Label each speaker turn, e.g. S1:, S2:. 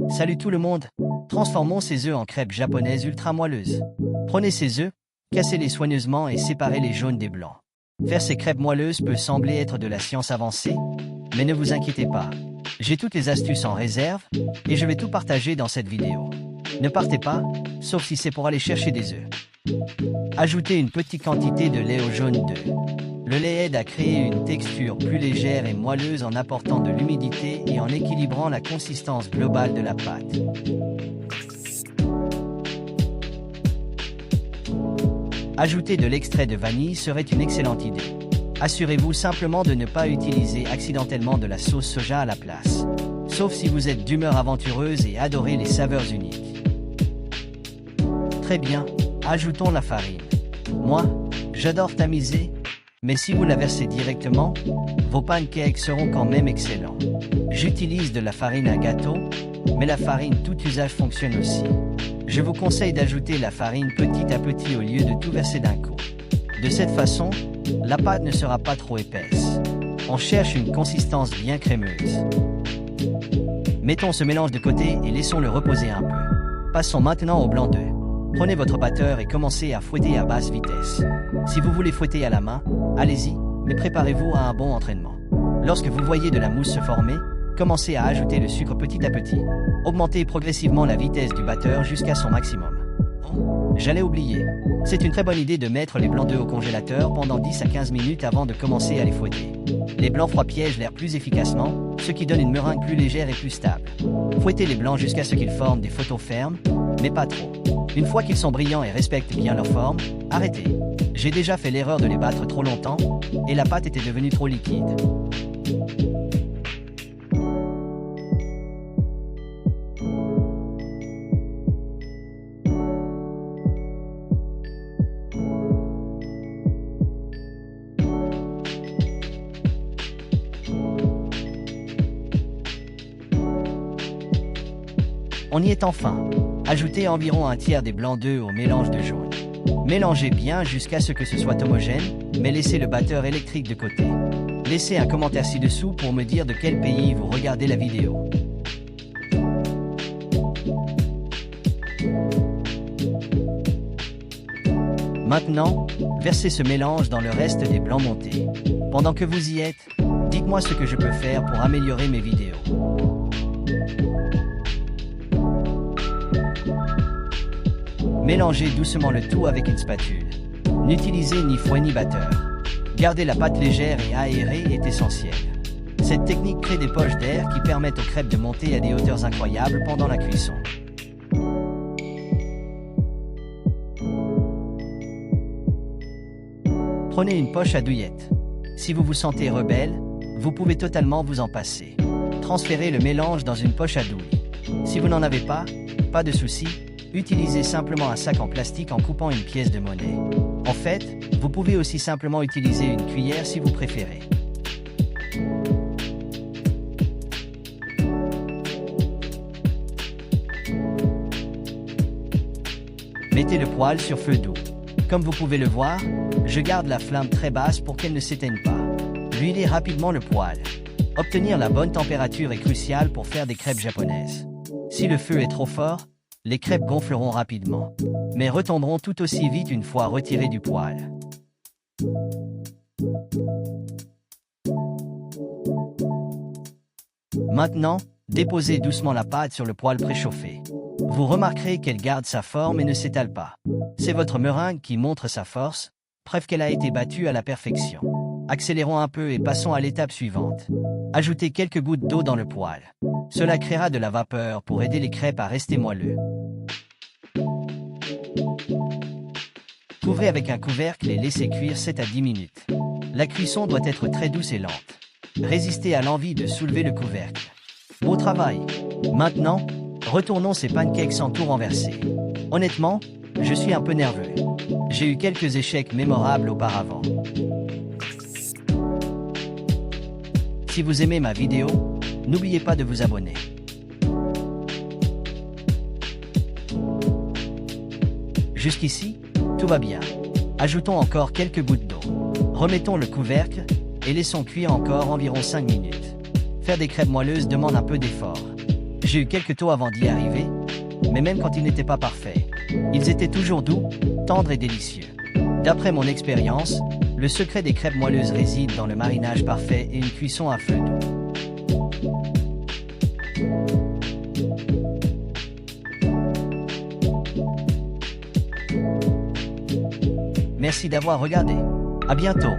S1: Salut tout le monde! Transformons ces œufs en crêpes japonaises ultra moelleuses. Prenez ces œufs, cassez-les soigneusement et séparez les jaunes des blancs. Faire ces crêpes moelleuses peut sembler être de la science avancée, mais ne vous inquiétez pas. J'ai toutes les astuces en réserve, et je vais tout partager dans cette vidéo. Ne partez pas, sauf si c'est pour aller chercher des œufs. Ajoutez une petite quantité de lait au jaune d'œuf. Le lait aide à créer une texture plus légère et moelleuse en apportant de l'humidité et en équilibrant la consistance globale de la pâte. Ajouter de l'extrait de vanille serait une excellente idée. Assurez-vous simplement de ne pas utiliser accidentellement de la sauce soja à la place. Sauf si vous êtes d'humeur aventureuse et adorez les saveurs uniques. Très bien, ajoutons la farine. Moi, j'adore tamiser, mais si vous la versez directement, vos pancakes seront quand même excellents. J'utilise de la farine à gâteau, mais la farine tout usage fonctionne aussi. Je vous conseille d'ajouter la farine petit à petit au lieu de tout verser d'un coup. De cette façon, la pâte ne sera pas trop épaisse. On cherche une consistance bien crémeuse. Mettons ce mélange de côté et laissons-le reposer un peu. Passons maintenant au blanc d'œuf. Prenez votre batteur et commencez à fouetter à basse vitesse. Si vous voulez fouetter à la main, allez-y, mais préparez-vous à un bon entraînement. Lorsque vous voyez de la mousse se former, commencez à ajouter le sucre petit à petit. Augmentez progressivement la vitesse du batteur jusqu'à son maximum. Oh, j'allais oublier. C'est une très bonne idée de mettre les blancs d'œufs au congélateur pendant 10 à 15 minutes avant de commencer à les fouetter. Les blancs froids piègent l'air plus efficacement, ce qui donne une meringue plus légère et plus stable. Fouettez les blancs jusqu'à ce qu'ils forment des photos fermes, mais pas trop. Une fois qu'ils sont brillants et respectent bien leur forme, arrêtez. J'ai déjà fait l'erreur de les battre trop longtemps, et la pâte était devenue trop liquide. On y est enfin. Ajoutez environ un tiers des blancs d'œufs au mélange de jaune. Mélangez bien jusqu'à ce que ce soit homogène, mais laissez le batteur électrique de côté. Laissez un commentaire ci-dessous pour me dire de quel pays vous regardez la vidéo. Maintenant, versez ce mélange dans le reste des blancs montés. Pendant que vous y êtes, dites-moi ce que je peux faire pour améliorer mes vidéos. Mélangez doucement le tout avec une spatule. N'utilisez ni fouet ni batteur. Garder la pâte légère et aérée est essentiel. Cette technique crée des poches d'air qui permettent aux crêpes de monter à des hauteurs incroyables pendant la cuisson. Prenez une poche à douillettes. Si vous vous sentez rebelle, vous pouvez totalement vous en passer. Transférez le mélange dans une poche à douille. Si vous n'en avez pas de souci. Utilisez simplement un sac en plastique en coupant une pièce de monnaie. En fait, vous pouvez aussi simplement utiliser une cuillère si vous préférez. Mettez le poêle sur feu doux. Comme vous pouvez le voir, je garde la flamme très basse pour qu'elle ne s'éteigne pas. Huilez rapidement le poêle. Obtenir la bonne température est crucial pour faire des crêpes japonaises. Si le feu est trop fort, les crêpes gonfleront rapidement, mais retomberont tout aussi vite une fois retirées du poêle. Maintenant, déposez doucement la pâte sur le poêle préchauffé. Vous remarquerez qu'elle garde sa forme et ne s'étale pas. C'est votre meringue qui montre sa force, preuve qu'elle a été battue à la perfection. Accélérons un peu et passons à l'étape suivante. Ajoutez quelques gouttes d'eau dans le poêle. Cela créera de la vapeur pour aider les crêpes à rester moelleux. Couvrez avec un couvercle et laissez cuire 7 à 10 minutes. La cuisson doit être très douce et lente. Résistez à l'envie de soulever le couvercle. Beau travail! Maintenant, retournons ces pancakes en tout renversés. Honnêtement, je suis un peu nerveux. J'ai eu quelques échecs mémorables auparavant. Si vous aimez ma vidéo, n'oubliez pas de vous abonner. Jusqu'ici, tout va bien. Ajoutons encore quelques gouttes d'eau. Remettons le couvercle et laissons cuire encore environ 5 minutes. Faire des crêpes moelleuses demande un peu d'effort. J'ai eu quelques taux avant d'y arriver, mais même quand ils n'étaient pas parfaits, ils étaient toujours doux, tendres et délicieux. D'après mon expérience, le secret des crêpes moelleuses réside dans le marinage parfait et une cuisson à feu doux. Merci d'avoir regardé. À bientôt.